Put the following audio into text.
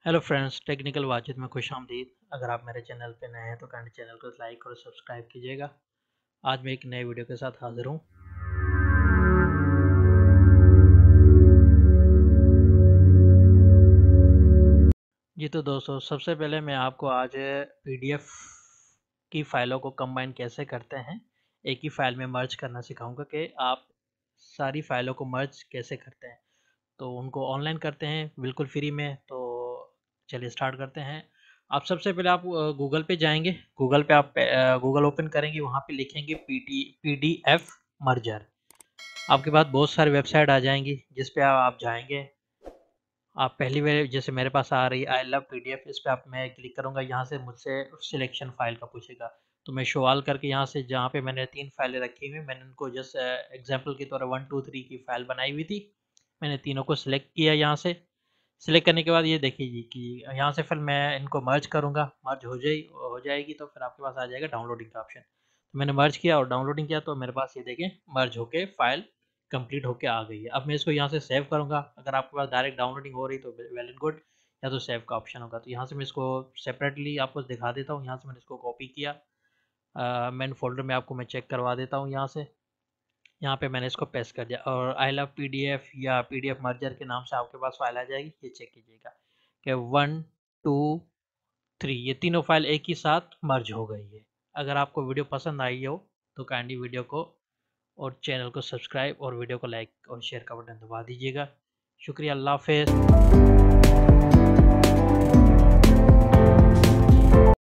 Hello friends, technical Wajid में खुशामदीद। अगर आप मेरे चैनल पे नए हैं तो काइंडली चैनल को लाइक और सब्सक्राइब कीजिएगा। आज मैं एक नए वीडियो के साथ हाजिर हूँ। जी तो दोस्तों, सबसे पहले मैं आपको आज पीडीएफ की फ़ाइलों को कंबाइन कैसे करते हैं, एक ही फ़ाइल में मर्ज करना सिखाऊंगा कि आप सारी फ़ाइलों को मर्ज कैसे करते हैं। तो उनको ऑनलाइन करते हैं बिल्कुल फ्री में। तो चलिए स्टार्ट करते हैं। आप सबसे पहले आप गूगल पे जाएंगे। गूगल पे आप गूगल ओपन करेंगे, वहाँ पे लिखेंगे पीडीएफ मर्जर। आपके पास बहुत सारी वेबसाइट आ जाएंगी जिस पे आप जाएंगे। आप पहली बार जैसे मेरे पास आ रही आई लव पीडीएफ, इस पे आप मैं क्लिक करूँगा। यहाँ से मुझसे सिलेक्शन फाइल का पूछेगा, तो मैं शो ऑल करके यहाँ से जहाँ पे मैंने 3 फाइलें रखी हुई, मैंने उनको जस्ट एग्जांपल के तौर पर 1 2 3 की फाइल बनाई हुई थी। मैंने तीनों को सिलेक्ट किया। यहाँ से सिलेक्ट करने के बाद ये देखिए जी कि यहाँ से फिर मैं इनको मर्ज करूँगा। मर्ज हो जाएगी तो फिर आपके पास आ जाएगा डाउनलोडिंग का ऑप्शन। तो मैंने मर्ज किया और डाउनलोडिंग किया, तो मेरे पास ये देखें मर्ज होके फाइल कंप्लीट होके आ गई है। अब मैं इसको यहाँ से सेव करूँगा। अगर आपके पास डायरेक्ट डाउनलोडिंग हो रही तो वेल एंड गुड, या तो सेव का ऑप्शन होगा। तो यहाँ से मैं इसको सेपरेटली आपको दिखा देता हूँ। यहाँ से मैंने इसको कॉपी किया, मेन फोल्डर में आपको मैं चेक करवा देता हूँ। यहाँ से यहाँ पे मैंने इसको पेस्ट कर दिया और आई लव पीडीएफ या पीडीएफ मर्जर के नाम से आपके पास फाइल आ जाएगी। ये चेक कीजिएगा कि 1 2 3 ये तीनों फाइल एक ही साथ मर्ज हो गई है। अगर आपको वीडियो पसंद आई हो तो काइंडली वीडियो को और चैनल को सब्सक्राइब और वीडियो को लाइक और शेयर का बटन दबा दीजिएगा। शुक्रिया, अल्लाह हाफिज़।